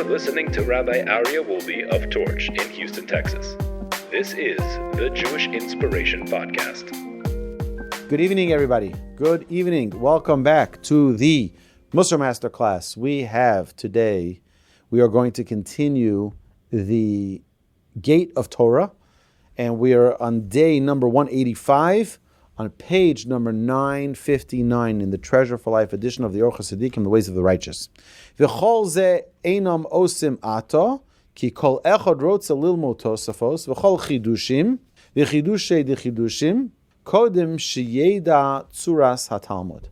You're listening to Rabbi Aryeh Wolbe of Torch in Houston, Texas. This is the Jewish Inspiration Podcast. Good evening, everybody. Good evening. Welcome back to the Mussar Masterclass. We are going to continue the Gate of Torah, and we are on day number 185, on page number 959 in the Treasure for Life edition of the Orchos, Tzaddikim, the Ways of the Righteous. V'chol ze einam osim ato, ki kol echad rotza lilmod tosafos, v'chol chidushim, v'chidushe dechidushim, kodem sheyeda tzuras haTalmud.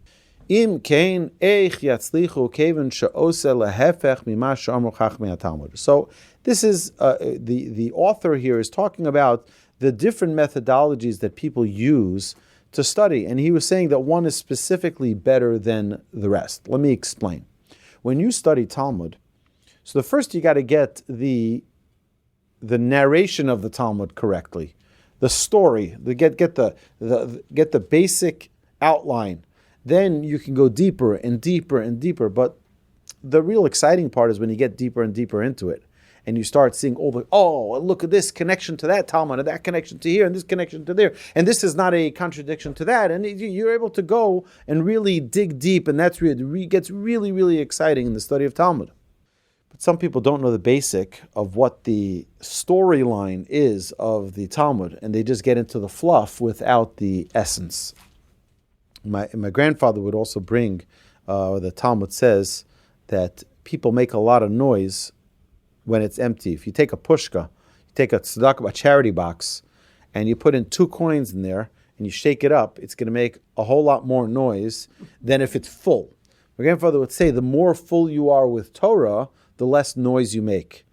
Im kein eich yatzlichu keven she'ose lehefech mima she'amru chachmei haTalmud. So this is, the author here is talking about the different methodologies that people use to study. And he was saying that one is specifically better than the rest. Let me explain. When you study Talmud, so the first you got to get the narration of the Talmud correctly, the story, get the basic outline. Then you can go deeper and deeper and deeper. But the real exciting part is when you get deeper and deeper into it, and you start seeing look at this connection to that Talmud, and that connection to here, and this connection to there, and this is not a contradiction to that, and you're able to go and really dig deep, and that's really gets really, really exciting in the study of Talmud. But some people don't know the basic of what the storyline is of the Talmud, and they just get into the fluff without the essence. My grandfather would also bring, the Talmud says that people make a lot of noise when it's empty. If you take a pushka, you take a tzedakah, a charity box, and you put in 2 coins in there, and you shake it up, it's going to make a whole lot more noise than if it's full. My grandfather would say, the more full you are with Torah, the less noise you make.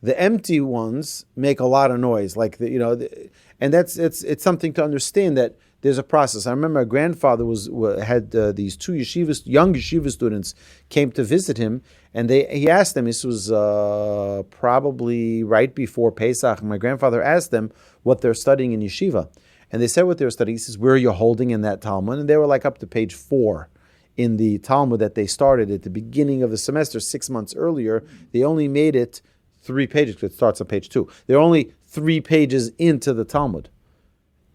The empty ones make a lot of noise, and it's something to understand that there's a process. I remember my grandfather had these 2 young yeshiva students came to visit him, and he asked them. This was probably right before Pesach. My grandfather asked them what they're studying in yeshiva, and they said what they were studying. He says, "Where are you holding in that Talmud?" And they were like up to page 4 in the Talmud that they started at the beginning of the semester 6 months earlier. They only made it 3 pages because it starts on page 2. They're only 3 pages into the Talmud.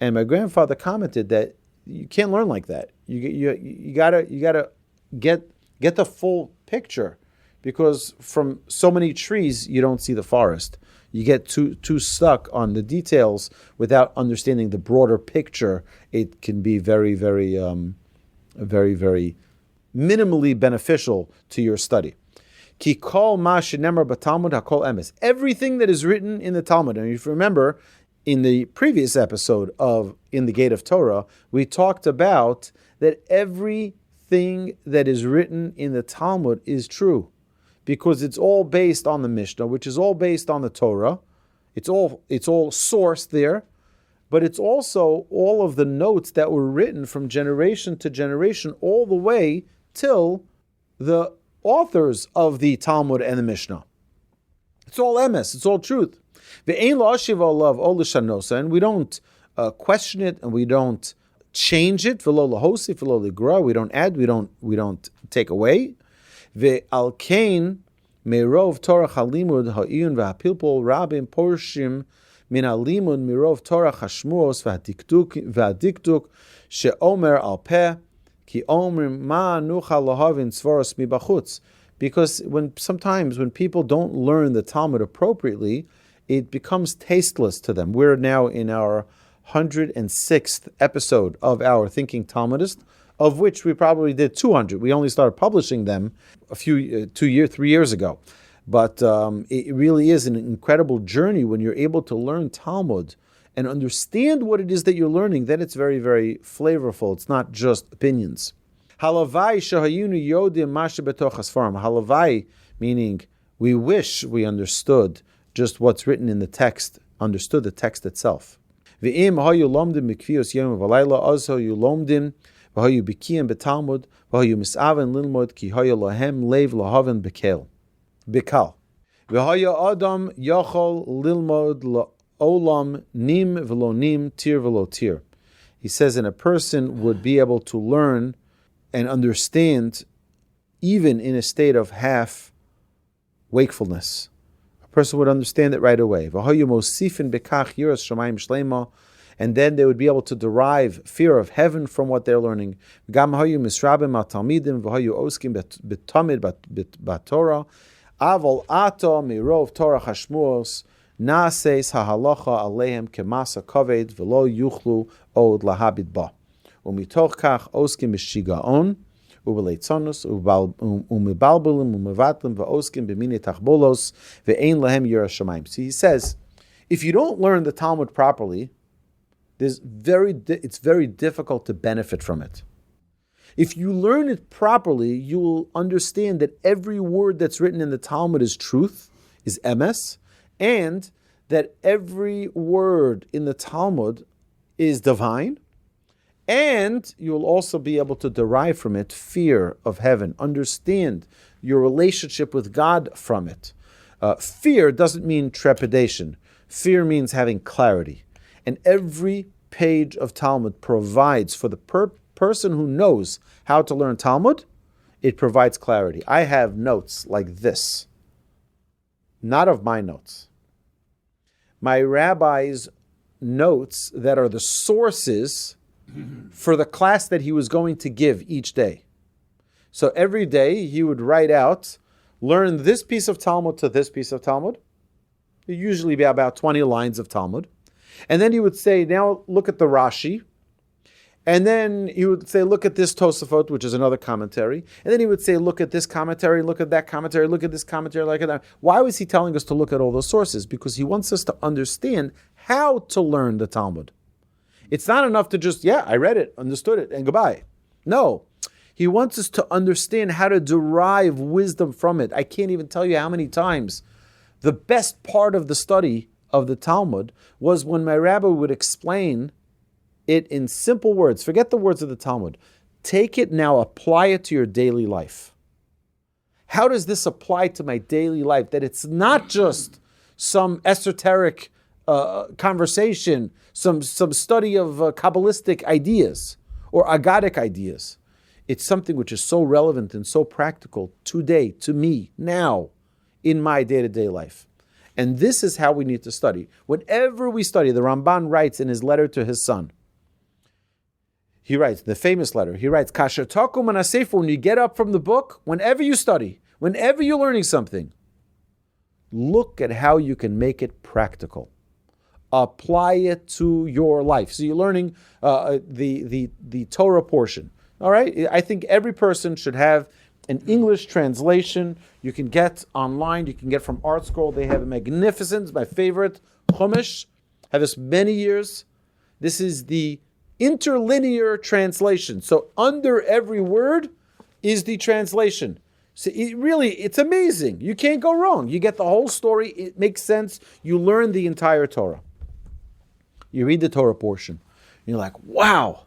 And my grandfather commented that you can't learn like that. You gotta get the full picture, because from so many trees you don't see the forest. You get too stuck on the details without understanding the broader picture. It can be very, very, very, very minimally beneficial to your study. Ki kol ma shenemar b'Talmud hakol emes. Everything that is written in the Talmud, and if you remember, in the previous episode of In the Gate of Torah, we talked about that everything that is written in the Talmud is true, because it's all based on the Mishnah, which is all based on the Torah. It's all sourced there, but it's also all of the notes that were written from generation to generation, all the way till the authors of the Talmud and the Mishnah. It's all emes, it's all truth. And we don't question it, and we don't change it. We don't add, we don't take away. Ve'alkein merov Torah halimud ha'iyun ve'hapilpol rabim porshim min halimud merov Torah hashmuos ve'adiktuk she'omer al peh ki omrim ma nucha lahavin tzvoros mibachutz. Because sometimes when people don't learn the Talmud appropriately, it becomes tasteless to them. We're now in our 106th episode of our Thinking Talmudist, of which we probably did 200. We only started publishing them 3 years ago. But it really is an incredible journey when you're able to learn Talmud and understand what it is that you're learning. Then it's very, very flavorful. It's not just opinions. Halavai shahayunu yodim masha betoch hasfarim. Halavai, meaning we wish we understood just what's written in the text, understood the text itself. V'im hayu lomdim mikvios yom v'layla azho yu lomdim v'hayu bikiyim betalmud v'hayu misaven lilmod ki hayu lahem lev lahaven bikal. V'hayu adam yachol lilmod la'olam nim v'lo nim tir v'lo tir. He says, and a person would be able to learn and understand even in a state of half wakefulness. A person would understand it right away. And then they would be able to derive fear of heaven from what they're learning. Aval ato mirov Torah hashmuos naases hahalacha alehem kemasa kaved v'lo yuchlu od lahabit ba. Umitoch kach oskim b'shigaon ubeleitzonus umebalbelim umevatlim v'oskim b'mini tachbolos ve'ein lahem yira shamayim. See, he says, if you don't learn the Talmud properly, it's very difficult to benefit from it. If you learn it properly, you will understand that every word that's written in the Talmud is truth, is emes, and that every word in the Talmud is divine, and you will also be able to derive from it fear of heaven, understand your relationship with God from it. Fear doesn't mean trepidation. Fear means having clarity. And every page of Talmud provides for the person who knows how to learn Talmud, it provides clarity. I have notes like this, not of my notes. My rabbi's notes that are the sources for the class that he was going to give each day. So every day he would write out, learn this piece of Talmud to this piece of Talmud. It'd usually be about 20 lines of Talmud. And then he would say, now look at the Rashi. And then he would say, look at this Tosafot, which is another commentary. And then he would say, look at this commentary, look at that commentary, look at this commentary, look at that. Why was he telling us to look at all those sources? Because he wants us to understand how to learn the Talmud. It's not enough to just, I read it, understood it, and goodbye. No. He wants us to understand how to derive wisdom from it. I can't even tell you how many times the best part of the study of the Talmud was when my rabbi would explain it in simple words. Forget the words of the Talmud. Take it now, apply it to your daily life. How does this apply to my daily life? That it's not just some esoteric conversation, some study of Kabbalistic ideas or Agadic ideas. It's something which is so relevant and so practical today, to me, now, in my day-to-day life. And this is how we need to study. Whenever we study, the Ramban writes in his letter to his son, he writes, the famous letter, he writes, Kasher takum anasefer, when you get up from the book, whenever you study, whenever you're learning something, look at how you can make it practical. Apply it to your life. So you're learning the Torah portion. All right? I think every person should have an English translation. You can get online, you can get from Art Scroll. They have a magnificent, my favorite, Chumash. Have this many years. This is the interlinear translation. So under every word is the translation. So it's amazing. You can't go wrong. You get the whole story. It makes sense. You learn the entire Torah. You read the Torah portion. You're like, wow.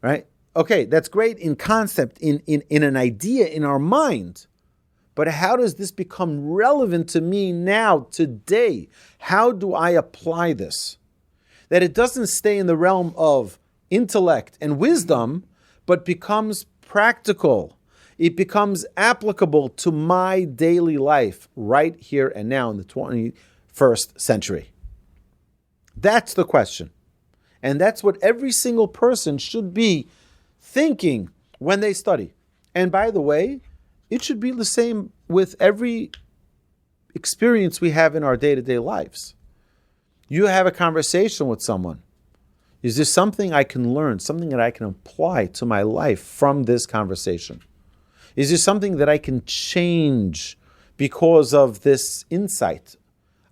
Right? Okay, that's great in concept, in an idea, in our mind. But how does this become relevant to me now, today? How do I apply this? That it doesn't stay in the realm of intellect and wisdom, but becomes practical. It becomes applicable to my daily life right here and now in the 21st century. That's the question. And that's what every single person should be thinking when they study. And by the way, it should be the same with every experience we have in our day-to-day lives. You have a conversation with someone. Is there something I can learn, something that I can apply to my life from this conversation? Is there something that I can change because of this insight?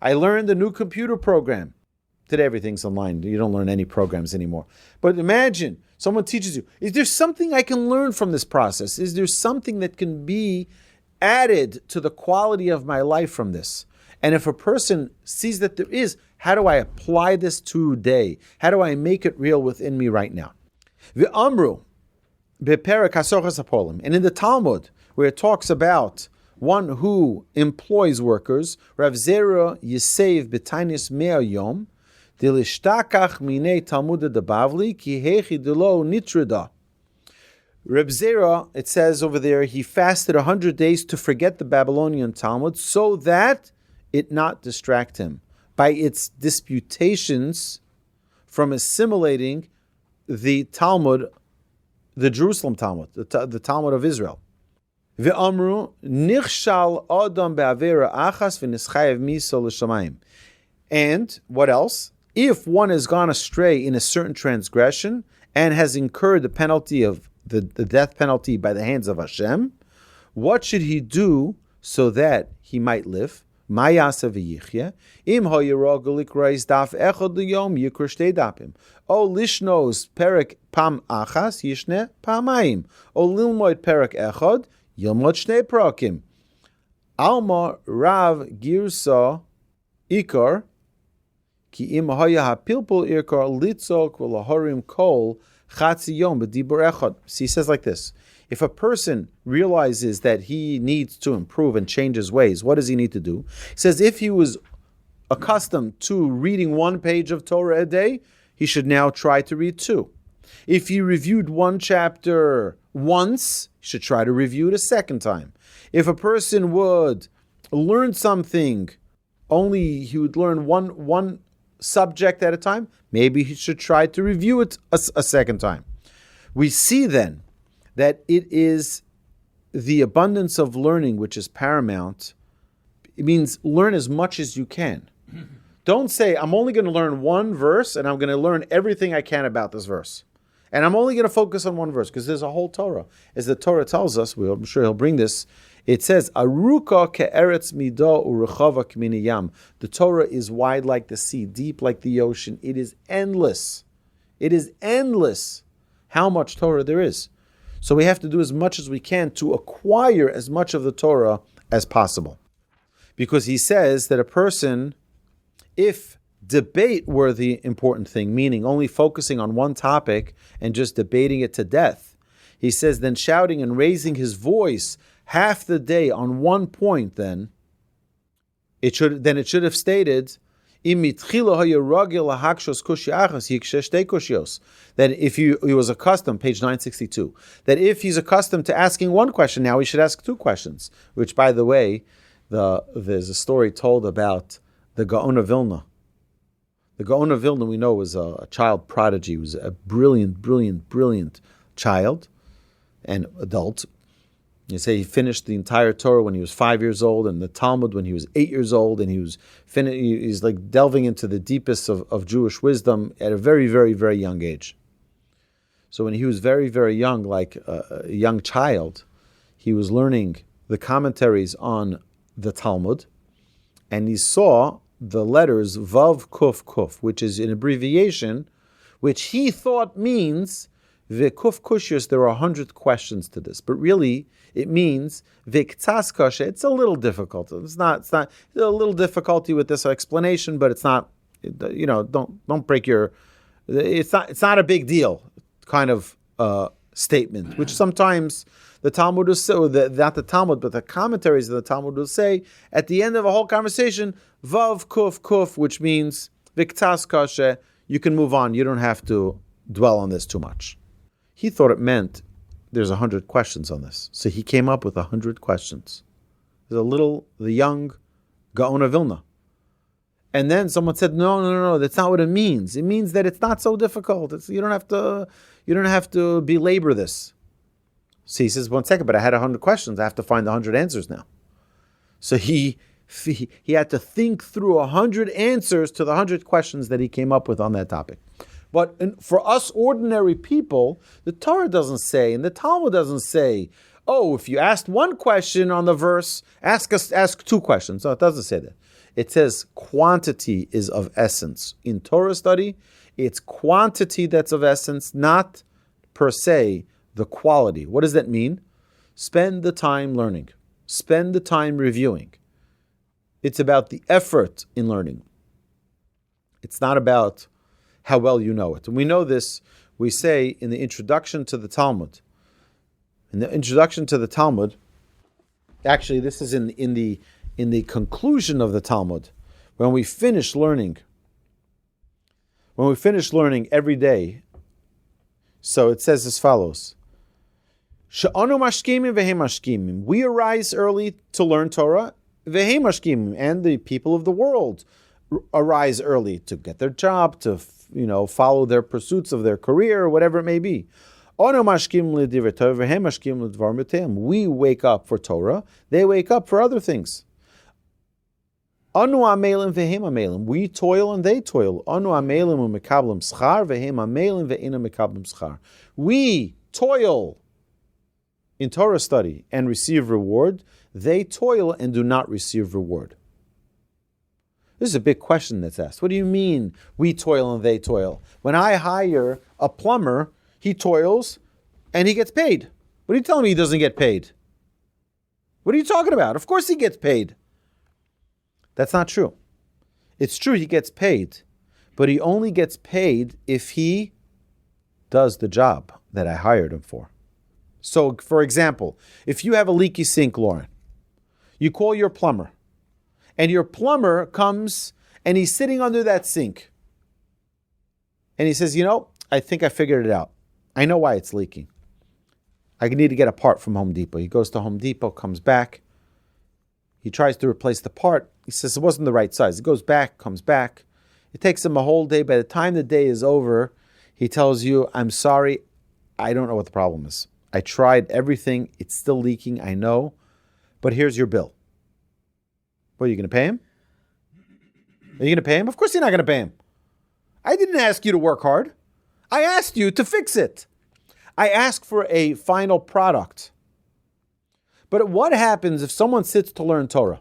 I learned a new computer program. Today everything's online. You don't learn any programs anymore. But imagine someone teaches you, is there something I can learn from this process? Is there something that can be added to the quality of my life from this? And if a person sees that there is, how do I apply this today? How do I make it real within me right now? V'amru beperek hasochas hapolim. And in the Talmud, where it talks about one who employs workers, Rav Zera Yisev b'tainis mea yom, Dilishtakach minei Talmud de Bavli ki hechi delo nitrida. Reb Zera, it says over there, he fasted 100 days to forget the Babylonian Talmud so that it not distract him by its disputations from assimilating the Talmud, the Jerusalem Talmud, the Talmud of Israel. Ve'amru nichshal adam be'avera achas v'nischayev miso l'shamayim. And what else? If one has gone astray in a certain transgression and has incurred the penalty of the death penalty by the hands of Hashem, what should he do so that he might live? Ma'yasa v'yichya im ha'yiragul ikrais daf echad liyom yikra shtei dapim o lishnos perek pam achas yishne pamayim o lilmoid perek echad yilmod shnei parakim alma rav girsa ikar ki im ha'ya ha'pilpul ikar litzok v'lahorim kol chatzi yom b'dibur echad. So he says like this: if a person realizes that he needs to improve and change his ways, what does he need to do? He says if he was accustomed to reading 1 page of Torah a day, he should now try to read 2. If he reviewed 1 chapter once, he should try to review it a second time. If a person would learn something, only he would learn one subject at a time, maybe he should try to review it a second time. We see then that it is the abundance of learning which is paramount. It means learn as much as you can. Don't say, I'm only going to learn 1 verse and I'm going to learn everything I can about this verse. And I'm only going to focus on 1 verse because there's a whole Torah. As the Torah tells us, I'm sure he'll bring this, it says, Aruka ke'eretz midah urechava k'mini yam. The Torah is wide like the sea, deep like the ocean. It is endless. It is endless how much Torah there is. So we have to do as much as we can to acquire as much of the Torah as possible. Because he says that a person, if debate were the important thing, meaning only focusing on one topic and just debating it to death, he says then shouting and raising his voice half the day on 1 point, then it should have stated that if he was accustomed, page 962, that if he's accustomed to asking 1 question, now he should ask 2 questions. Which, by the way, there's a story told about the Gaon of Vilna. The Gaon of Vilna, we know, was a child prodigy. He was a brilliant child and adult. You say he finished the entire Torah when he was 5 years old, and the Talmud when he was 8 years old, and he's like delving into the deepest of Jewish wisdom at a very, very, very young age. So when he was very, very young, like a young child, he was learning the commentaries on the Talmud, and he saw the letters Vav Kuf Kuf, which is an abbreviation, which he thought means V'kuf Kushios. There are 100 questions to this, but really it means V'ktas Kasha. It's a little difficult. It's not. There's a little difficulty with this explanation, but it's not. Don't break your. It's not a big deal. Kind of statement, which sometimes the Talmud will say, not the Talmud, but the commentaries of the Talmud will say at the end of a whole conversation, Vav Kuf Kuf, which means V'ktas Kasha. You can move on. You don't have to dwell on this too much. He thought it meant there's 100 questions on this. So he came up with 100 questions. The young Gaon of Vilna. And then someone said, no, that's not what it means. It means that it's not so difficult. You don't have to belabor this. So he says, 1 second, but I had 100 questions. I have to find 100 answers now. So he had to think through 100 answers to the 100 questions that he came up with on that topic. But for us ordinary people, the Torah doesn't say, and the Talmud doesn't say, if you asked 1 question on the verse, ask 2 questions. No, it doesn't say that. It says quantity is of essence. In Torah study, it's quantity that's of essence, not per se the quality. What does that mean? Spend the time learning. Spend the time reviewing. It's about the effort in learning. It's not about how well you know it. And we know this, we say in the introduction to the Talmud. In the introduction to the Talmud, actually this is in the conclusion of the Talmud, when we finish learning every day. So it says as follows: She'anu mashkimim vehem mashkimim. We arise early to learn Torah, vehem mashkimim, and the people of the world arise early to get their job, to follow their pursuits of their career, or whatever it may be. We wake up for Torah, they wake up for other things. We toil and they toil. We toil in Torah study and receive reward. They toil and do not receive reward. This is a big question that's asked. What do you mean we toil and they toil? When I hire a plumber, he toils and he gets paid. What are you telling me he doesn't get paid? What are you talking about? Of course he gets paid. That's not true. It's true he gets paid, but he only gets paid if he does the job that I hired him for. So, for example, if you have a leaky sink, Lauren, you call your plumber, and your plumber comes and he's sitting under that sink. And he says, I think I figured it out. I know why it's leaking. I need to get a part from Home Depot. He goes to Home Depot, comes back. He tries to replace the part. He says it wasn't the right size. He goes back, comes back. It takes him a whole day. By the time the day is over, he tells you, I'm sorry, I don't know what the problem is. I tried everything. It's still leaking, I know. But here's your bill. What, are you going to pay him? Are you going to pay him? Of course you're not going to pay him. I didn't ask you to work hard. I asked you to fix it. I asked for a final product. But what happens if someone sits to learn Torah?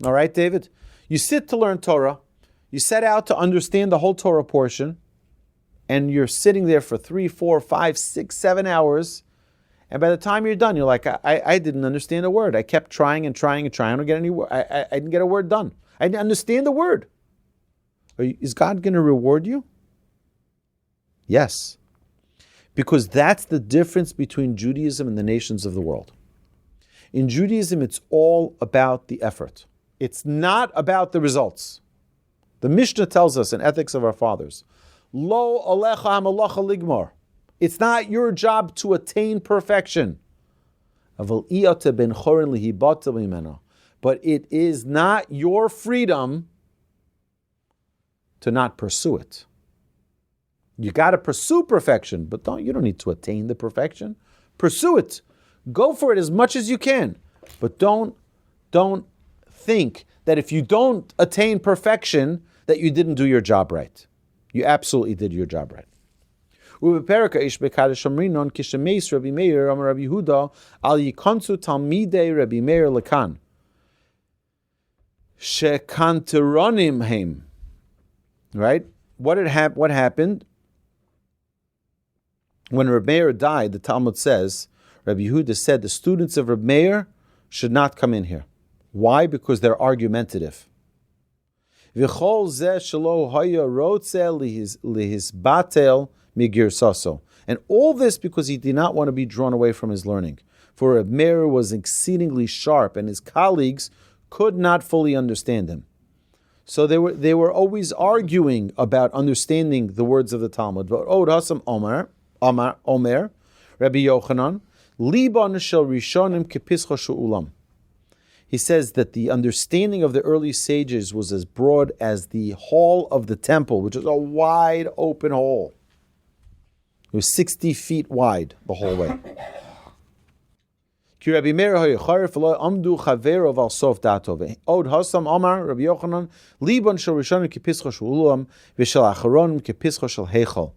All right, David? You sit to learn Torah. You set out to understand the whole Torah portion. And you're sitting there for 3, 4, 5, 6, 7 hours. And by the time you're done, you're like, I didn't understand a word. I kept trying and trying and trying. I don't get any word. I didn't get a word done. I didn't understand the word. Is God going to reward you? Yes. Because that's the difference between Judaism and the nations of the world. In Judaism, it's all about the effort. It's not about the results. The Mishnah tells us in Ethics of Our Fathers, Lo alecha hamalacha ligmor. It's not your job to attain perfection. But it is not your freedom to not pursue it. You got to pursue perfection, but you don't need to attain the perfection. Pursue it. Go for it as much as you can. But don't think that if you don't attain perfection, that you didn't do your job right. You absolutely did your job right. Rabbi Meir Amar Rabbi Yehuda al yikonsu talmidei Rabbi Meir lekan shekanteronim heim. Right? What happened when Rabbi Meir died? The Talmud says, Rabbi Yehuda said the students of Rabbi Meir should not come in here. Why? Because they're argumentative. V'chol zeh shelo haya rotze lihisbatel migir saso. And all this because he did not want to be drawn away from his learning. For Rabbi Meir was exceedingly sharp, and his colleagues could not fully understand him. So they were always arguing about understanding the words of the Talmud. Od hasam Omer, Rabbi Yochanan, liban shel rishonim kepischa she'ulam. He says that the understanding of the early sages was as broad as the hall of the temple, which is a wide open hall. It was 60 feet wide the whole way. Rabbi Meir amdu chaverov al sof datov. Od hasam Amar Rabbi Yochanan liban shel rishonim kepischa she'ulam v'shel acharonim kepischa shel heichal.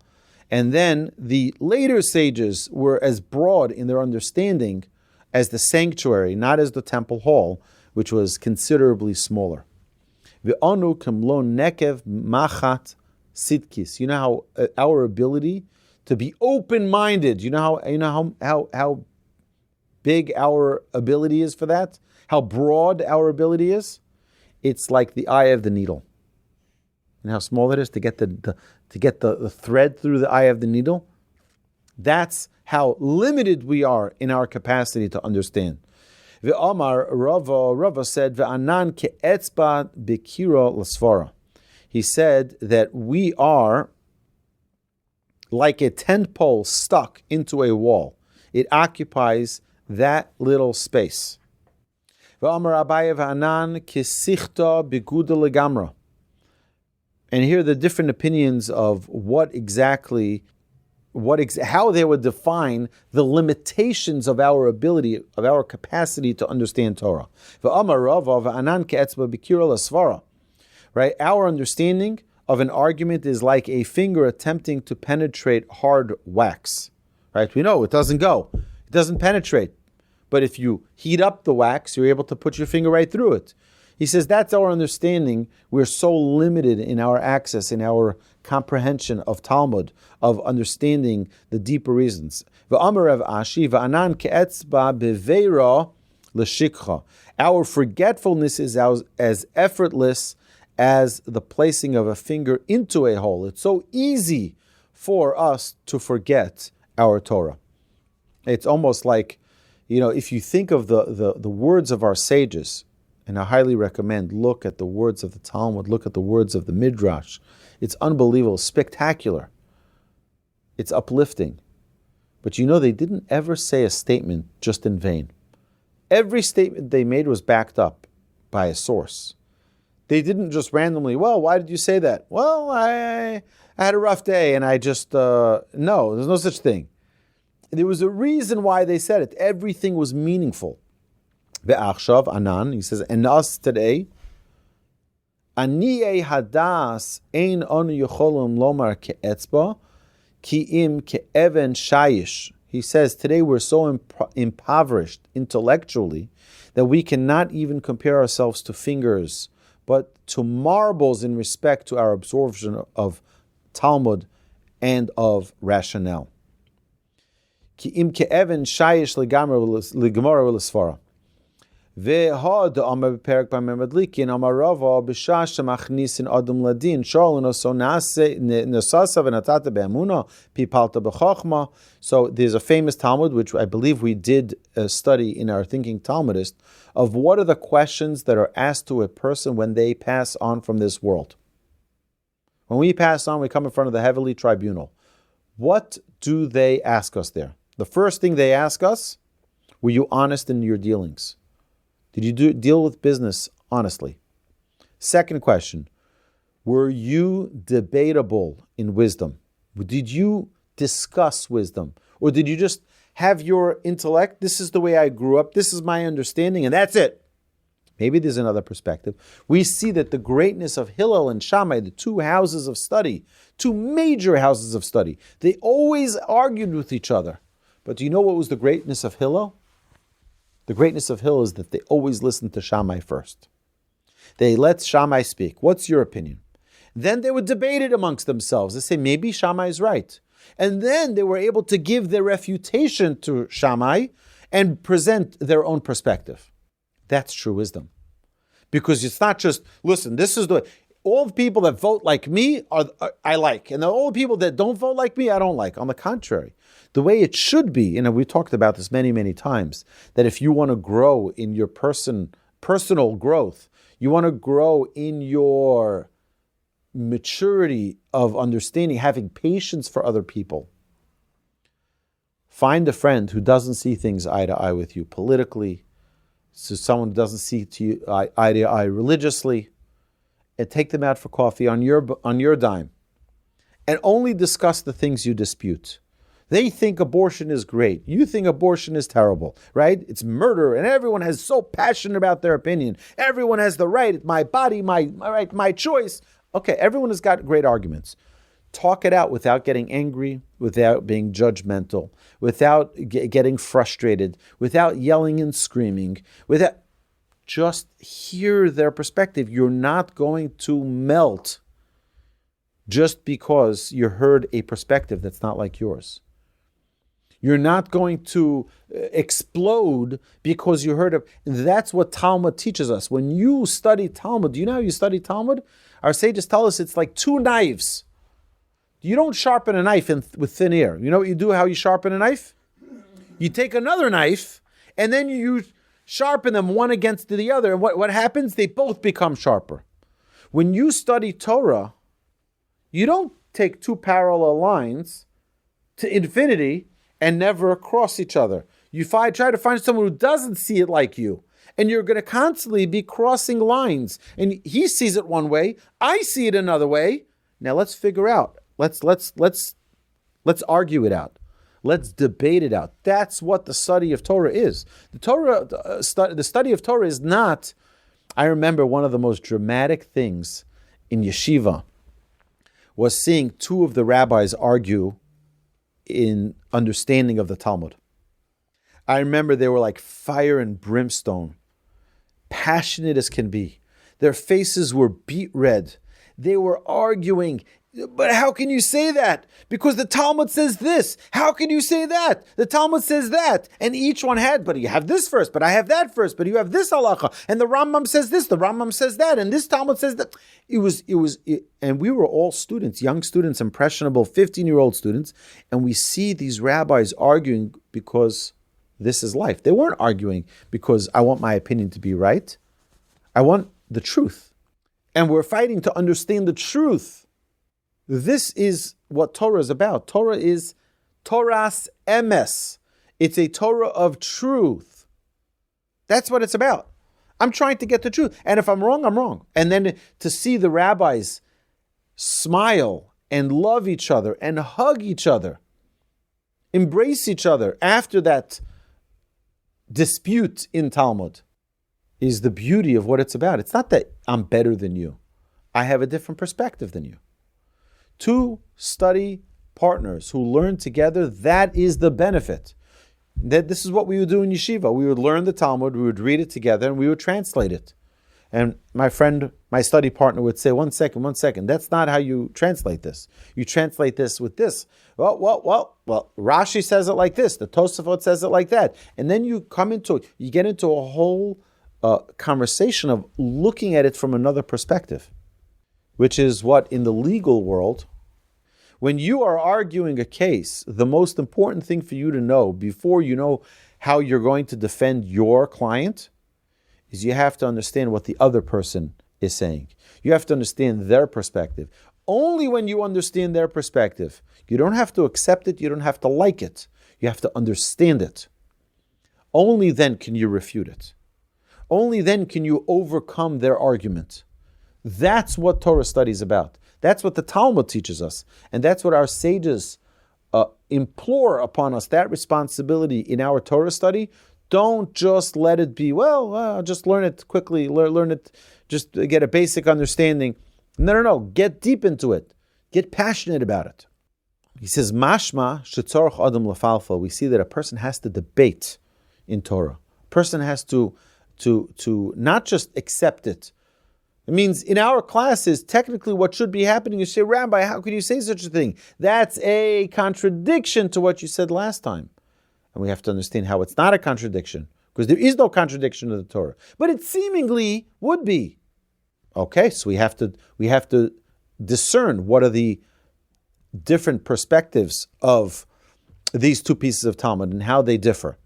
And then the later sages were as broad in their understanding as the sanctuary, not as the temple hall, which was considerably smaller. V'anu kamlo nekev machat sitkis. You know how our ability to be open-minded. You know how big our ability is for that? How broad our ability is? It's like the eye of the needle. And how small it is to get the thread through the eye of the needle? That's how limited we are in our capacity to understand. Ve'amar Rava said, Ve'anan ke'etzba b'kira l'svara. He said that we are like a tent pole stuck into a wall. It occupies that little space. And here are the different opinions of how they would define the limitations of our ability, of our capacity to understand Torah. Right? Our understanding of an argument is like a finger attempting to penetrate hard wax. Right? We know it doesn't go. It doesn't penetrate. But if you heat up the wax, you're able to put your finger right through it. He says that's our understanding. We're so limited in our access, in our comprehension of Talmud, of understanding the deeper reasons. Our forgetfulness is as effortless as the placing of a finger into a hole. It's so easy for us to forget our Torah. It's almost like, if you think of the words of our sages, and I highly recommend, look at the words of the Talmud, look at the words of the Midrash. It's unbelievable, spectacular. It's uplifting. But they didn't ever say a statement just in vain. Every statement they made was backed up by a source. They didn't just randomly, why did you say that? Well, I had a rough day and I just, no, there's no such thing. There was a reason why they said it. Everything was meaningful. Ve'achshav anan, he says, and us today, aniyei hadas ein onu yocholim lomar ke'etzba, ki im ke'even shayish. He says, today we're so impoverished intellectually that we cannot even compare ourselves to fingers, but to marbles in respect to our absorption of Talmud and of rationale. Ki im ke'even shayish legamara v'lesvara. Ve'ha de'amar b'perek b'memedlikin amar Rava b'shah shemachnisin adam ladin shalon so nasasa v'natata be'amuna pipalta b'chachma. So there's a famous Talmud, which I believe we did study in our Thinking Talmudist, of what are the questions that are asked to a person when they pass on from this world. When we pass on, we come in front of the heavenly tribunal. What do they ask us there? The first thing they ask us, were you honest in your dealings? Did you deal with business honestly? Second question, were you debatable in wisdom? Did you discuss wisdom? Or did you just have your intellect? This is the way I grew up. This is my understanding, and that's it. Maybe there's another perspective. We see that the greatness of Hillel and Shammai, the two houses of study, two major houses of study, they always argued with each other. But do you know what was the greatness of Hillel? The greatness of Hillel is that they always listened to Shammai first. They let Shammai speak. What's your opinion? Then they would debate it amongst themselves. They say, maybe Shammai is right. And then they were able to give their refutation to Shammai and present their own perspective. That's true wisdom. Because it's not just, listen, this is the... all the people that vote like me I like. And all the people that don't vote like me, I don't like. On the contrary, the way it should be, we talked about this many, many times, that if you want to grow in your personal growth, you want to grow in your maturity of understanding, having patience for other people. Find a friend who doesn't see things eye to eye with you politically, so someone who doesn't see eye to eye religiously, and take them out for coffee on your dime, and only discuss the things you dispute. They think abortion is great. You think abortion is terrible, right? It's murder, and everyone is so passionate about their opinion. Everyone has the right. My body, my right, my choice. Okay, everyone has got great arguments. Talk it out without getting angry, without being judgmental, without getting frustrated, without yelling and screaming, without... Just hear their perspective. You're not going to melt just because you heard a perspective that's not like yours. You're not going to explode because you heard it. That's what Talmud teaches us. When you study Talmud, do you know how you study Talmud? Our sages tell us it's like two knives. You don't sharpen a knife with thin air. You know what you do, how you sharpen a knife? You take another knife and then you sharpen them one against the other. And what happens? They both become sharper. When you study Torah, you don't take two parallel lines to infinity and never cross each other. You try to find someone who doesn't see it like you, and you're going to constantly be crossing lines. And he sees it one way, I see it another way. Now let's figure out. Let's argue it out. Let's debate it out. That's what the study of Torah is. The study of Torah is not. I remember one of the most dramatic things in yeshiva was seeing two of the rabbis argue in understanding of the Talmud. I remember they were like fire and brimstone, passionate as can be. Their faces were beet red. They were arguing. But how can you say that? Because the Talmud says this. How can you say that? The Talmud says that. And each one had, but you have this first, but I have that first, but you have this halacha. And the Rambam says this, the Rambam says that, and this Talmud says that. And we were all students, young students, impressionable, 15-year-old students, and we see these rabbis arguing because this is life. They weren't arguing because I want my opinion to be right. I want the truth. And we're fighting to understand the truth. This is what Torah is about. Torah is Torah's emes. It's a Torah of truth. That's what it's about. I'm trying to get the truth. And if I'm wrong, I'm wrong. And then to see the rabbis smile and love each other and hug each other, embrace each other after that dispute in Talmud is the beauty of what it's about. It's not that I'm better than you. I have a different perspective than you. Two study partners who learn together, that is the benefit. This is what we would do in yeshiva. We would learn the Talmud, we would read it together, and we would translate it. And my friend, my study partner would say, one second, that's not how you translate this. You translate this with this. Well, Rashi says it like this, the Tosafot says it like that. And then you get into a whole conversation of looking at it from another perspective, which is what in the legal world, when you are arguing a case, the most important thing for you to know before you know how you're going to defend your client is you have to understand what the other person is saying. You have to understand their perspective. Only when you understand their perspective, you don't have to accept it, you don't have to like it, you have to understand it. Only then can you refute it. Only then can you overcome their argument. That's what Torah study is about. That's what the Talmud teaches us. And that's what our sages implore upon us, that responsibility in our Torah study. Don't just let it be, just learn it quickly, learn it, just get a basic understanding. No. Get deep into it. Get passionate about it. He says, Mashma shetzorach adam lefalfa. We see that a person has to debate in Torah. A person has to not just accept it. It means in our classes, technically what should be happening is say, Rabbi, how could you say such a thing? That's a contradiction to what you said last time. And we have to understand how it's not a contradiction, because there is no contradiction to the Torah. But it seemingly would be. Okay, so we have to discern what are the different perspectives of these two pieces of Talmud and how they differ.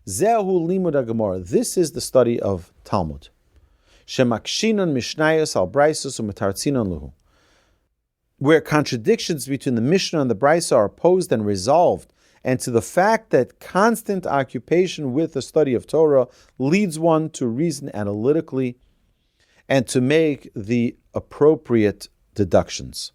Zehu limud haGemara. This is the study of Talmud. Shemakshinon mishnayos al braisos u'metartzinon luhu. Where contradictions between the Mishnah and the Brisa are opposed and resolved, and to the fact that constant occupation with the study of Torah leads one to reason analytically and to make the appropriate deductions.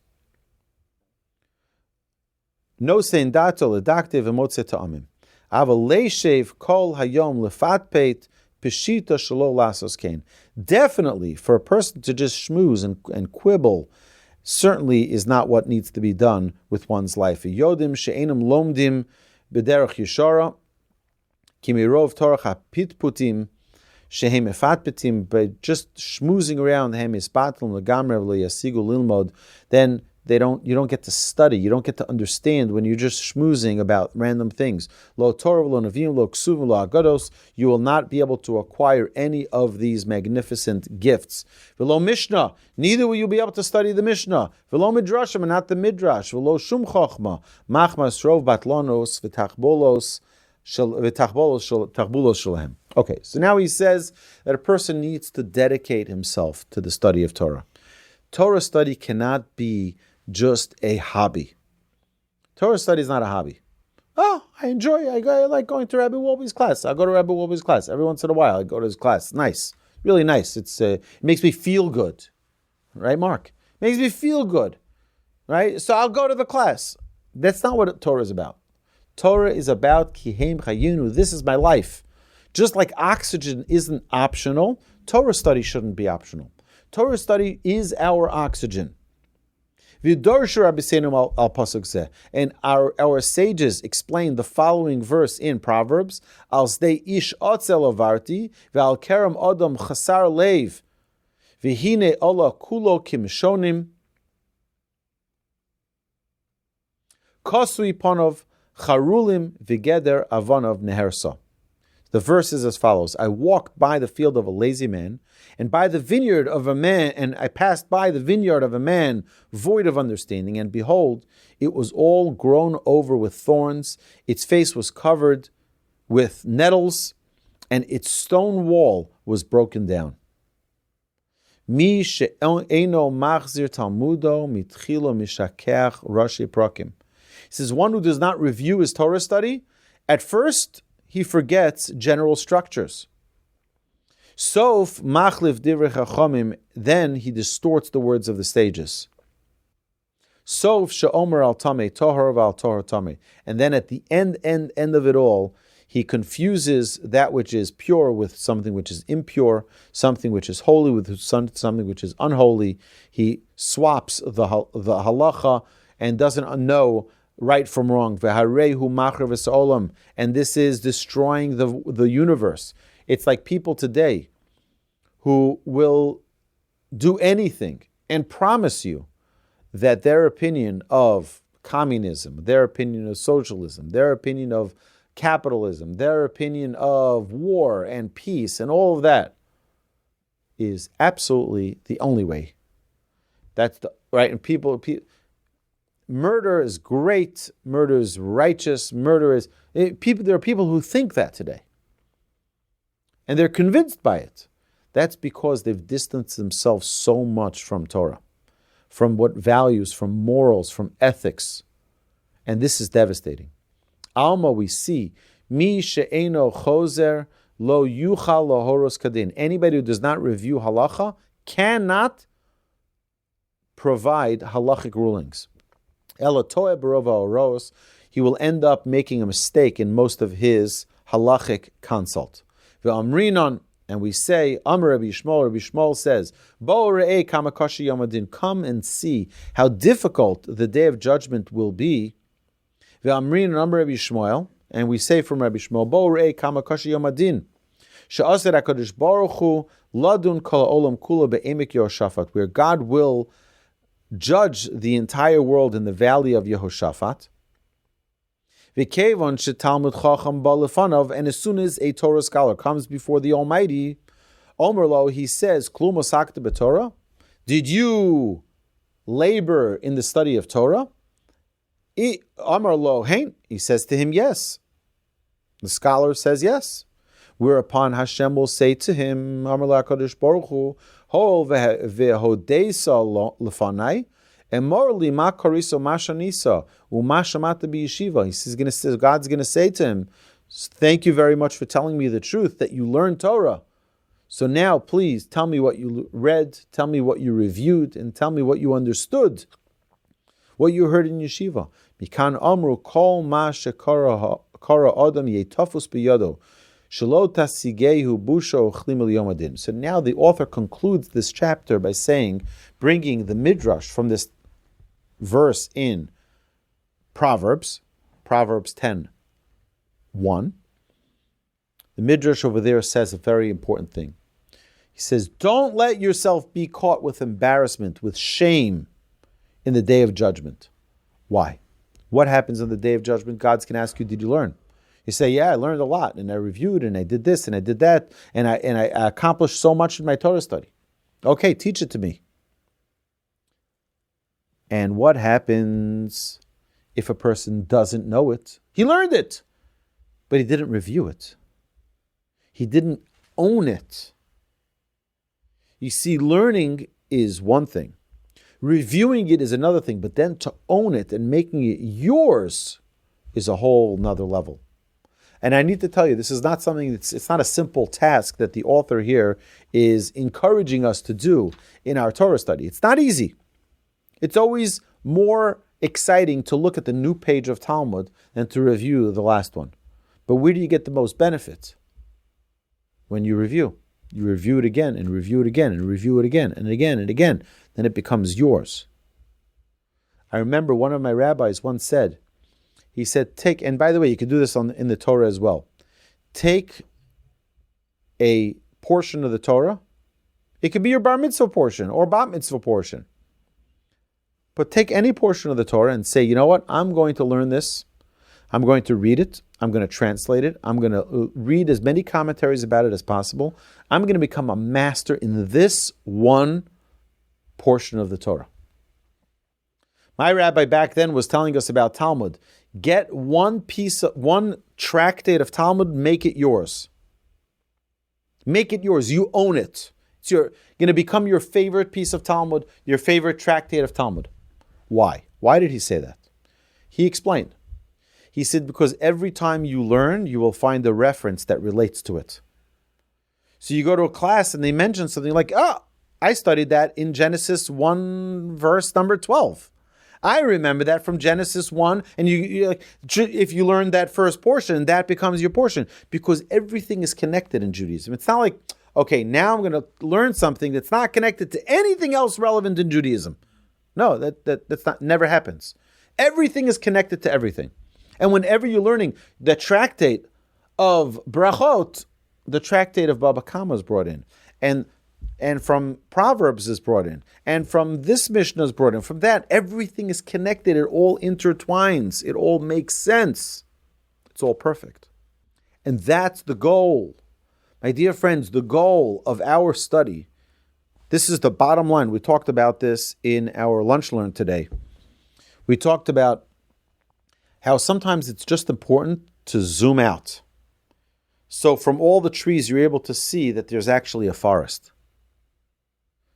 No sein dato ledakte v'motze ta'amim. Ava leishev kol hayom lefatpeit peshita shelo lasos kain. Definitely, for a person to just schmooze and quibble, certainly is not what needs to be done with one's life. Yodim she'enam lomdim b'derech yeshara kimirov torah hapitputim shehem efatpetim. By just schmoozing around hem ispatlum legamrev leyasigu lilmod, then you don't get to study, you don't get to understand when you're just schmoozing about random things. Lo Torah, lo Nevi'im, lo Ksuvim, lo Agados, you will not be able to acquire any of these magnificent gifts. V'lo Mishnah, neither will you be able to study the Mishnah. V'lo Midrashim, and not the Midrash. V'lo Shum Chochma, machmas rov batlonos v'tachbolos shalahem. Okay, so now he says that a person needs to dedicate himself to the study of Torah. Torah study cannot be just a hobby. Torah study is not a hobby. Oh, I like going to Rabbi Wolbe's class. I go to Rabbi Wolbe's class. Every once in a while, I go to his class. Nice. Really nice. It makes me feel good. Right, Mark? Makes me feel good. Right? So I'll go to the class. That's not what Torah is about. Torah is about Kihem Chayinu. This is my life. Just like oxygen isn't optional, Torah study shouldn't be optional. Torah study is our oxygen. And our sages explain the following verse in Proverbs: Al sdei ish otzel avarti, ve'al kerem odom chasar leiv, v'hine ola kulo kimshonim, kosui ponov charulim v'geder avonov nehersa. The verse is as follows: I walked by the field of a lazy man, and by the vineyard of a man, and I passed by the vineyard of a man void of understanding, and behold, it was all grown over with thorns, its face was covered with nettles, and its stone wall was broken down. Mi she'eno machzir talmudo mitchilo mishakeach rashi prakim. He says, one who does not review his Torah study, at first he forgets general structures. Sof machlif divrei chachamim, then he distorts the words of the sages. Sof she'omer al tamei tohar v'al tohar tamei, and then at the end of it all, he confuses that which is pure with something which is impure, something which is holy with something which is unholy. He swaps the halacha and doesn't know right from wrong. And this is destroying the universe. It's like people today who will do anything and promise you that their opinion of communism, their opinion of socialism, their opinion of capitalism, their opinion of war and peace and all of that is absolutely the only way. That's the right. And people murder is great. Murder is righteous. There are people who think that today, and they're convinced by it. That's because they've distanced themselves so much from Torah, from what values, from morals, from ethics, and this is devastating. Alma, we see mi she'eno chozer lo yuchal lahoros kadin. Anybody who does not review halacha cannot provide halachic rulings. He will end up making a mistake in most of his halachic consult. And we say, Rabbi Yishmael says, come and see how difficult the day of judgment will be. And we say from Rabbi Yishmael, where God will judge the entire world in the valley of Yehoshaphat. And as soon as a Torah scholar comes before the Almighty, Omerlo, he says, did you labor in the study of Torah? Omerlo, hein? He says to him, yes. The scholar says yes. Whereupon Hashem will say to him, Omerlo HaKadosh Baruch Hu, lefanai, Emorli ma koriso mashanisa umashamata biyeshiva. God's going to say to him, thank you very much for telling me the truth that you learned Torah. So now, please tell me what you read, tell me what you reviewed, and tell me what you understood, what you heard in yeshiva. Mikan amru kol ma shekara adam yetafus biyado. So now the author concludes this chapter by saying, bringing the midrash from this verse in Proverbs 10:1. The midrash over there says a very important thing. He says, don't let yourself be caught with embarrassment, with shame in the day of judgment. Why? What happens on the day of judgment? God can ask you, did you learn? You say, yeah, I learned a lot, and I reviewed, and I did this, and I did that, and I accomplished so much in my Torah study. Okay, teach it to me. And what happens if a person doesn't know it? He learned it, but he didn't review it. He didn't own it. You see, learning is one thing. Reviewing it is another thing, but then to own it and making it yours is a whole nother level. And I need to tell you, this is not something it's not a simple task that the author here is encouraging us to do in our Torah study. It's not easy. It's always more exciting to look at the new page of Talmud than to review the last one. But where do you get the most benefit? When you review. You review it again and review it again and review it again and again and again. Then it becomes yours. I remember one of my rabbis once said, he said, and by the way, you can do this in the Torah as well. Take a portion of the Torah. It could be your bar mitzvah portion or bat mitzvah portion. But take any portion of the Torah and say, you know what? I'm going to learn this. I'm going to read it. I'm going to translate it. I'm going to read as many commentaries about it as possible. I'm going to become a master in this one portion of the Torah. My rabbi back then was telling us about Talmud. Get one tractate of Talmud, make it yours. Make it yours. You own it. It's going to become your favorite piece of Talmud, your favorite tractate of Talmud. Why? Why did he say that? He explained. He said, because every time you learn, you will find a reference that relates to it. So you go to a class and they mention something like, I studied that in Genesis 1, verse number 12. I remember that from Genesis 1, and if you learn that first portion, that becomes your portion, because everything is connected in Judaism. It's not like, okay, now I'm going to learn something that's not connected to anything else relevant in Judaism. No, that's never happens. Everything is connected to everything. And whenever you're learning the tractate of Brachot, the tractate of Baba Kama is brought in, and from Proverbs is brought in, and from this Mishnah is brought in. From that, everything is connected. It all intertwines. It all makes sense. It's all perfect. And that's the goal. My dear friends, the goal of our study, this is the bottom line. We talked about this in our lunch learn today. We talked about how sometimes it's just important to zoom out. So from all the trees, you're able to see that there's actually a forest.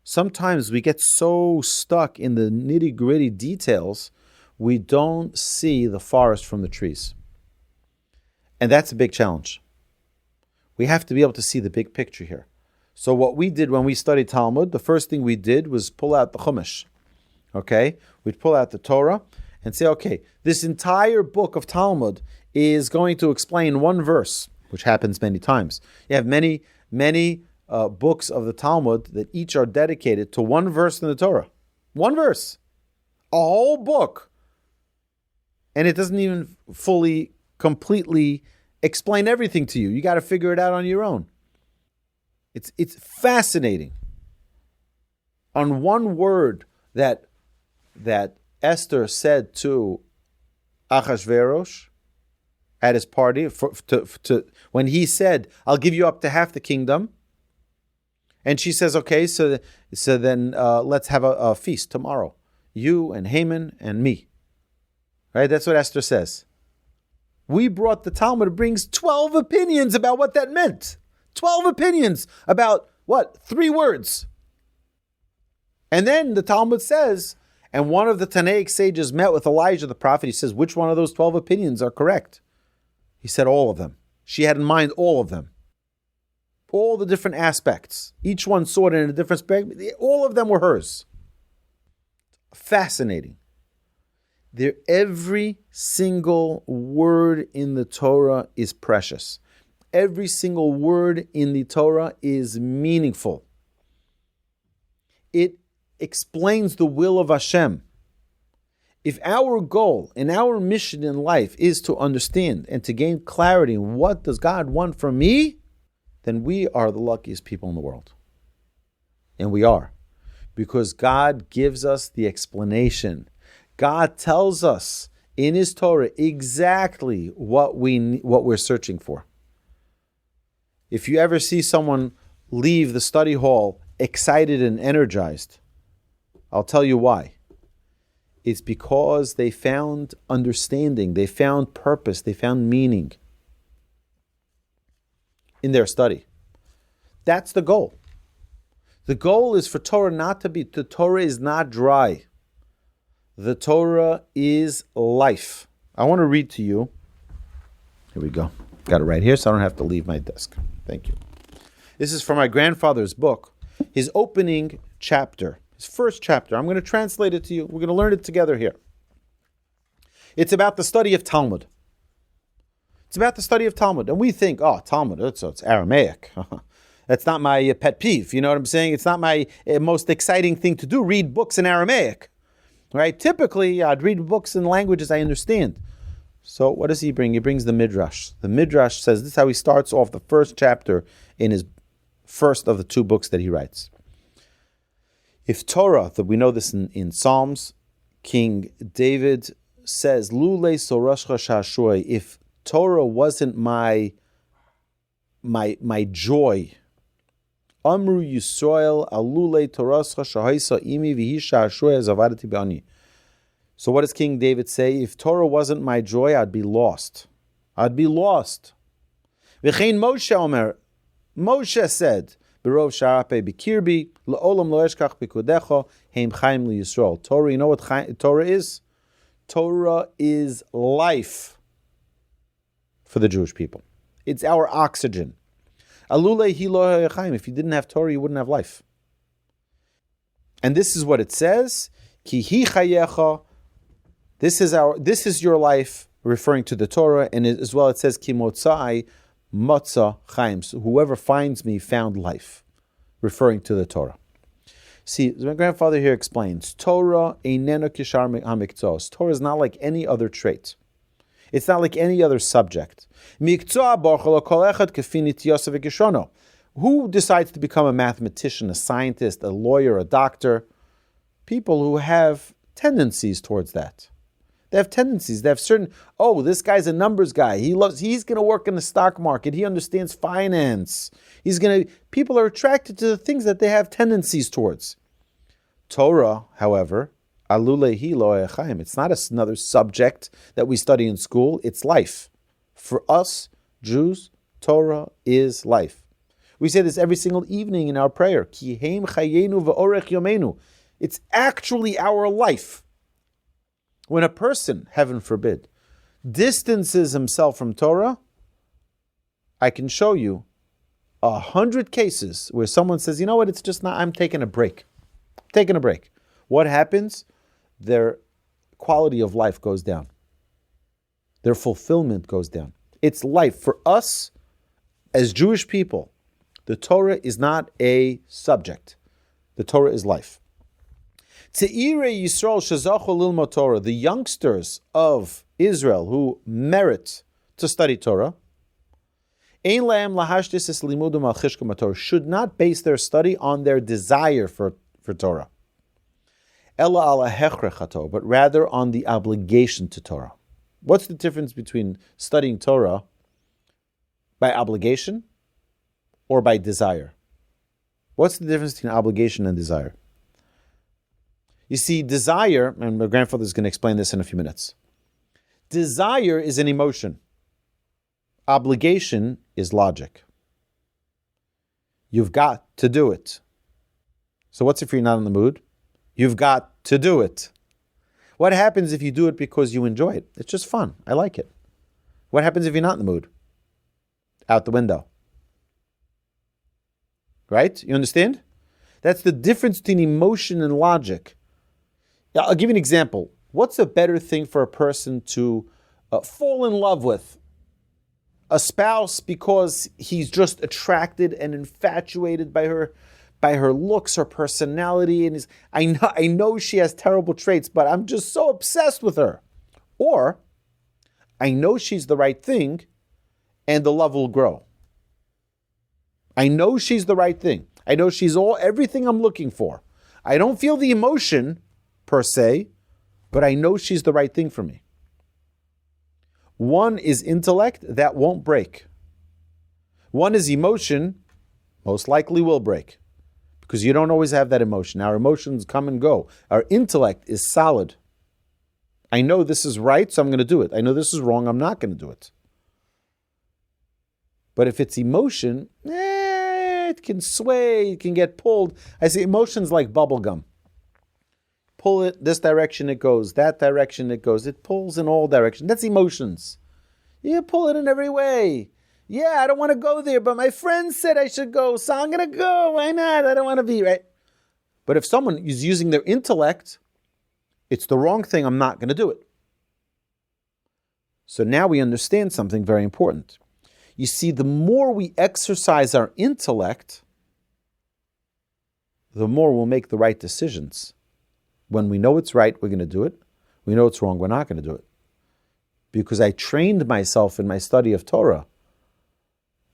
Sometimes we get so stuck in the nitty-gritty details, we don't see the forest from the trees. And that's a big challenge. We have to be able to see the big picture here. So what we did when we studied Talmud, the first thing we did was pull out the Chumash. Okay? We'd pull out the Torah and say, okay, this entire book of Talmud is going to explain one verse, which happens many times. You have many books of the Talmud that each are dedicated to one verse in the Torah. One verse. A whole book. And it doesn't even fully, completely explain everything to you. You got to figure it out on your own. It's fascinating. On one word that Esther said to Achashverosh at his party, when he said, I'll give you up to half the kingdom. And she says, okay, so then let's have a feast tomorrow. You and Haman and me. Right? That's what Esther says. We brought the Talmud. It brings 12 opinions about what that meant. 12 opinions about what? 3 words. And then the Talmud says, and one of the Tanaic sages met with Elijah the prophet. He says, which one of those 12 opinions are correct? He said all of them. She had in mind all of them. All the different aspects. Each one saw it in a different aspect. All of them were hers. Fascinating. Every single word in the Torah is precious. Every single word in the Torah is meaningful. It explains the will of Hashem. If our goal and our mission in life is to understand and to gain clarity in what does God want from me, then we are the luckiest people in the world. And we are. Because God gives us the explanation. God tells us in His Torah exactly what we're searching for. If you ever see someone leave the study hall excited and energized, I'll tell you why. It's because they found understanding, they found purpose, they found meaning in their study. That's the goal. The goal is for Torah the Torah is not dry. The Torah is life. I want to read to you. Here we go. Got it right here, so I don't have to leave my desk. Thank you. This is from my grandfather's book, his opening chapter, his first chapter. I'm going to translate it to you. We're going to learn it together here. It's about the study of Talmud. It's about the study of Talmud. And we think, oh, Talmud, it's Aramaic. That's not my pet peeve. You know what I'm saying? It's not my most exciting thing to do, read books in Aramaic. Right? Typically, I'd read books in languages I understand. So what does he bring? He brings the Midrash. The Midrash says, this is how he starts off the first chapter in his first of the two books that he writes. If Torah, that we know this in Psalms, King David says, Lule sorashcha shashoy, if Torah wasn't my joy, Amru Yisrael alule torascha shahaisa imi v'hi shashoy zavadati be'ani. So what does King David say? If Torah wasn't my joy, I'd be lost. I'd be lost. V'chein Moshe Omer, Moshe said, Berov sharape b'kirbi, la'olam lo eshkach b'kudecha, heim chaim liYisrael. Torah, you know what Torah is? Torah is life for the Jewish people. It's our oxygen. Alule hi lo chaim. If you didn't have Torah, you wouldn't have life. And this is what it says, Ki hi chayecha. This is your life, referring to the Torah, and as well it says, Ki motzai matzah chaim. So whoever finds me found life, referring to the Torah. See, my grandfather here explains, Torah einena kishar hamiktzos. Torah is not like any other trait. It's not like any other subject. Who decides to become a mathematician, a scientist, a lawyer, a doctor? People who have tendencies towards that. They have tendencies. They have certain, this guy's a numbers guy. He's going to work in the stock market. He understands finance. People are attracted to the things that they have tendencies towards. Torah, however, alulehi lo echaim. It's not another subject that we study in school. It's life. For us, Jews, Torah is life. We say this every single evening in our prayer. Ki heim chayenu v'orech yomenu. It's actually our life. When a person, heaven forbid, distances himself from Torah, I can show you 100 cases where someone says, you know what, it's just not, I'm taking a break. Taking a break. What happens? Their quality of life goes down. Their fulfillment goes down. It's life. For us, as Jewish people, the Torah is not a subject. The Torah is life. Tzeirei Yisrael shezachu lilmod Torah, the youngsters of Israel who merit to study Torah, ein lahem lahashtis es limudum al chishkom Torah, should not base their study on their desire for Torah, ella ala hechrech Torah, but rather on the obligation to Torah. What's the difference between studying Torah by obligation or by desire? What's the difference between obligation and desire? You see, desire, and my grandfather is going to explain this in a few minutes. Desire is an emotion. Obligation is logic. You've got to do it. So what's if you're not in the mood? You've got to do it. What happens if you do it because you enjoy it? It's just fun. I like it. What happens if you're not in the mood? Out the window. Right? You understand? That's the difference between emotion and logic. Now, I'll give you an example. What's a better thing for a person to fall in love with? A spouse because he's just attracted and infatuated by her looks, her personality, and I know she has terrible traits, but I'm just so obsessed with her. Or I know she's the right thing, and the love will grow. I know she's the right thing. I know she's everything I'm looking for. I don't feel the emotion per se, but I know she's the right thing for me. One is intellect, that won't break. One is emotion, most likely will break. Because you don't always have that emotion. Our emotions come and go. Our intellect is solid. I know this is right, so I'm going to do it. I know this is wrong, I'm not going to do it. But if it's emotion, it can sway, it can get pulled. I say emotions like bubble gum. pull it this direction, it goes. That direction, it goes. It pulls in all directions. That's emotions. You pull it in every way. Yeah, I don't want to go there, but my friend said I should go, so I'm going to go. Why not? I don't want to be, right? But if someone is using their intellect, it's the wrong thing, I'm not going to do it. So now we understand something very important. You see, the more we exercise our intellect, the more we'll make the right decisions. When we know it's right, we're going to do it. We know it's wrong, we're not going to do it. Because I trained myself in my study of Torah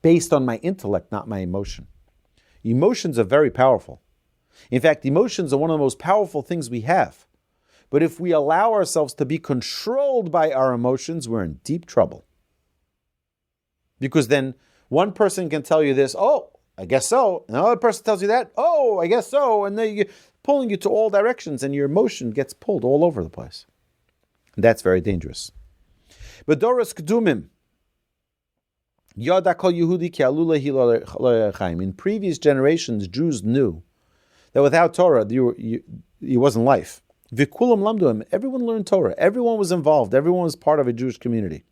based on my intellect, not my emotion. Emotions are very powerful. In fact, emotions are one of the most powerful things we have. But if we allow ourselves to be controlled by our emotions, we're in deep trouble. Because then one person can tell you this, oh, I guess so. And another person tells you that, oh, I guess so. And then you're pulling you to all directions and your emotion gets pulled all over the place. And that's very dangerous. But Doros Kedumim, Yada Kol Yehudi Ki Alula Hi Chaim. In previous generations, Jews knew that without Torah, it wasn't life. Vikulam Lamduim, everyone learned Torah. Everyone was involved. Everyone was part of a Jewish community.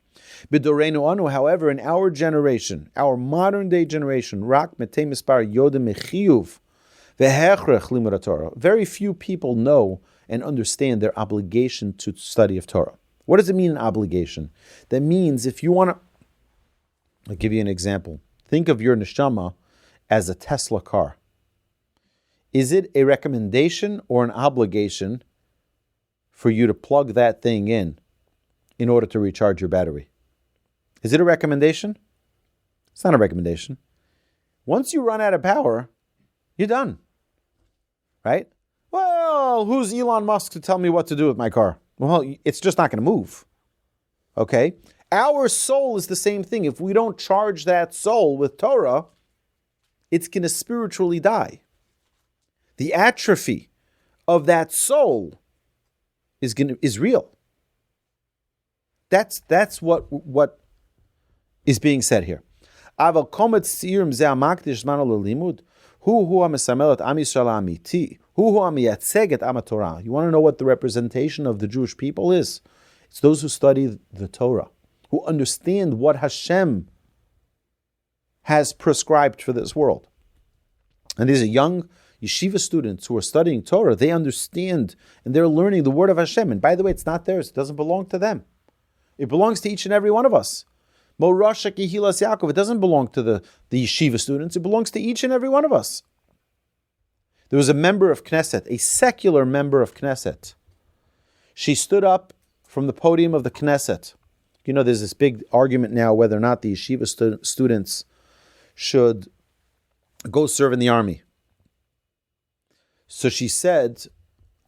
B'Doreinu Anu, however, in our generation, our modern day generation, Rak Metei Mispar Yodim Mechiyuv Vehechrech Limud Torah. Very few people know and understand their obligation to study of Torah. What does it mean, an obligation? That means if you want to, I'll give you an example. Think of your neshama as a Tesla car. Is it a recommendation or an obligation for you to plug that thing in order to recharge your battery? Is it a recommendation? It's not a recommendation. Once you run out of power, you're done. Right? Well, who's Elon Musk to tell me what to do with my car? Well, it's just not going to move. Okay? Our soul is the same thing. If we don't charge that soul with Torah, it's going to spiritually die. The atrophy of that soul is real. That's what is being said here. You want to know what the representation of the Jewish people is? It's those who study the Torah, who understand what Hashem has prescribed for this world. And these are young yeshiva students who are studying Torah. They understand and they're learning the word of Hashem. And by the way, it's not theirs. It doesn't belong to them. It belongs to each and every one of us. Mo Rasha Kehilas Yaakov. It doesn't belong to the yeshiva students. It belongs to each and every one of us. There was a member of Knesset, a secular member of Knesset. She stood up from the podium of the Knesset. You know, there's this big argument now whether or not the yeshiva students should go serve in the army. So she said,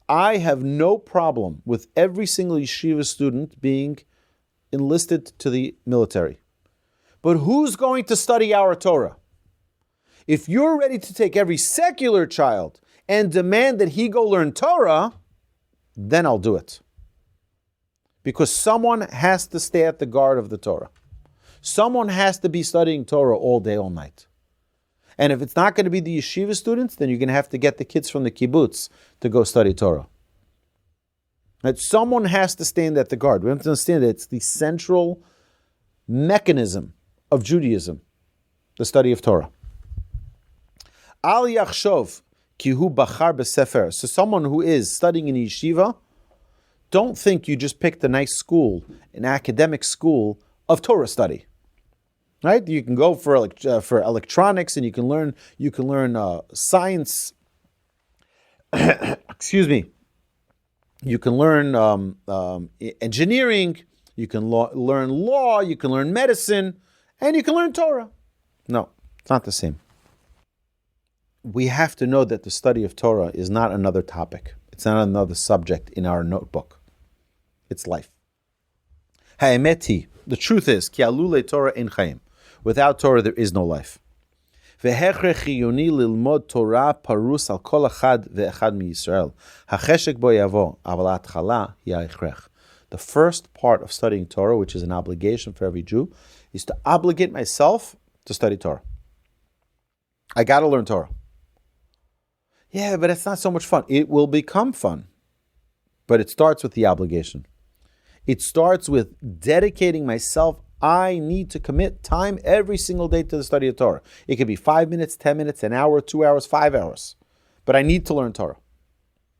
I have no problem with every single yeshiva student being enlisted to the military. But who's going to study our Torah? If you're ready to take every secular child and demand that he go learn Torah, then I'll do it. Because someone has to stay at the guard of the Torah. Someone has to be studying Torah all day, all night. And if it's not going to be the yeshiva students, then you're going to have to get the kids from the kibbutz to go study Torah. That someone has to stand at the guard. We have to understand that it's the central mechanism of Judaism, the study of Torah. Al yachshov ki hu bachar b'sefer. So someone who is studying in yeshiva, don't think you just picked a nice school, an academic school of Torah study. Right? You can go for electronics, and you can learn science. Excuse me. You can learn engineering. You can learn law. You can learn medicine, and you can learn Torah. No, it's not the same. We have to know that the study of Torah is not another topic. It's not another subject in our notebook. It's life. Ha'emeti. The truth is, ki alule Torah ein chayim. Without Torah, there is no life. Lilmod Torah parus al kol echad ve'echad miYisrael. Hacheshek bo yavo, aval hatchala hi ha'ichrech. The first part of studying Torah, which is an obligation for every Jew, is to obligate myself to study Torah. I got to learn Torah. Yeah, but it's not so much fun. It will become fun. But it starts with the obligation. It starts with dedicating myself. I need to commit time every single day to the study of Torah. It could be 5 minutes, 10 minutes, an hour, 2 hours, 5 hours. But I need to learn Torah.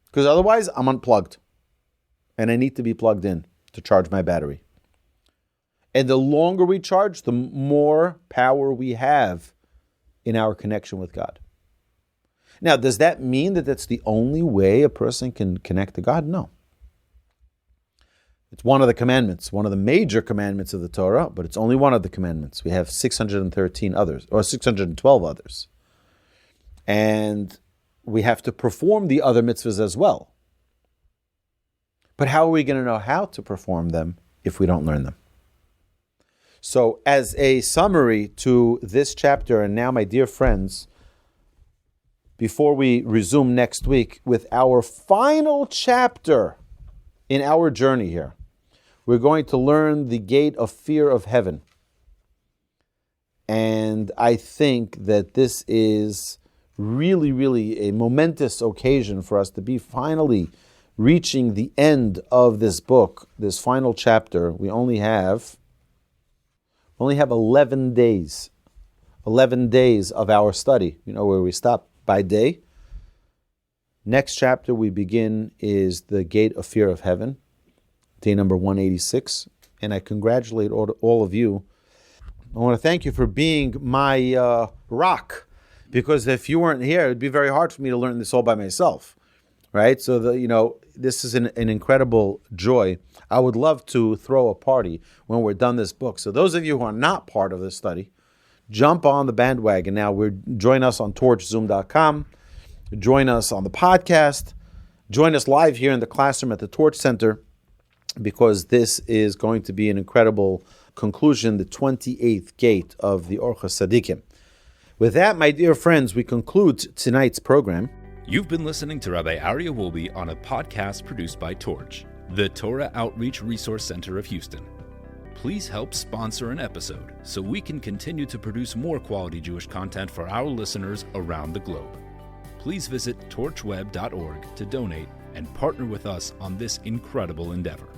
Because otherwise, I'm unplugged. And I need to be plugged in to charge my battery. And the longer we charge, the more power we have in our connection with God. Now, does that mean that that's the only way a person can connect to God? No. It's one of the commandments, one of the major commandments of the Torah, but it's only one of the commandments. We have 613 others, or 612 others. And we have to perform the other mitzvahs as well. But how are we going to know how to perform them if we don't learn them? So as a summary to this chapter, and now my dear friends, before we resume next week with our final chapter in our journey here, we're going to learn the gate of fear of heaven. And I think that this is really, really a momentous occasion for us to be finally reaching the end of this book, this final chapter. We only have 11 days. 11 days of our study, where we stop by day. Next chapter we begin is the Gate of Fear of Heaven, day number 186. And I congratulate all of you. I want to thank you for being my rock, because if you weren't here, it would be very hard for me to learn this all by myself, right? So, this is an incredible joy. I would love to throw a party when we're done this book. So those of you who are not part of this study, jump on the bandwagon now. Join us on torchzoom.com. Join us on the podcast. Join us live here in the classroom at the Torch Center, because this is going to be an incredible conclusion, the 28th gate of the Orchos Tzaddikim. With that, my dear friends, we conclude tonight's program. You've been listening to Rabbi Aryeh Wolbe on a podcast produced by Torch, the Torah Outreach Resource Center of Houston. Please help sponsor an episode so we can continue to produce more quality Jewish content for our listeners around the globe. Please visit torchweb.org to donate and partner with us on this incredible endeavor.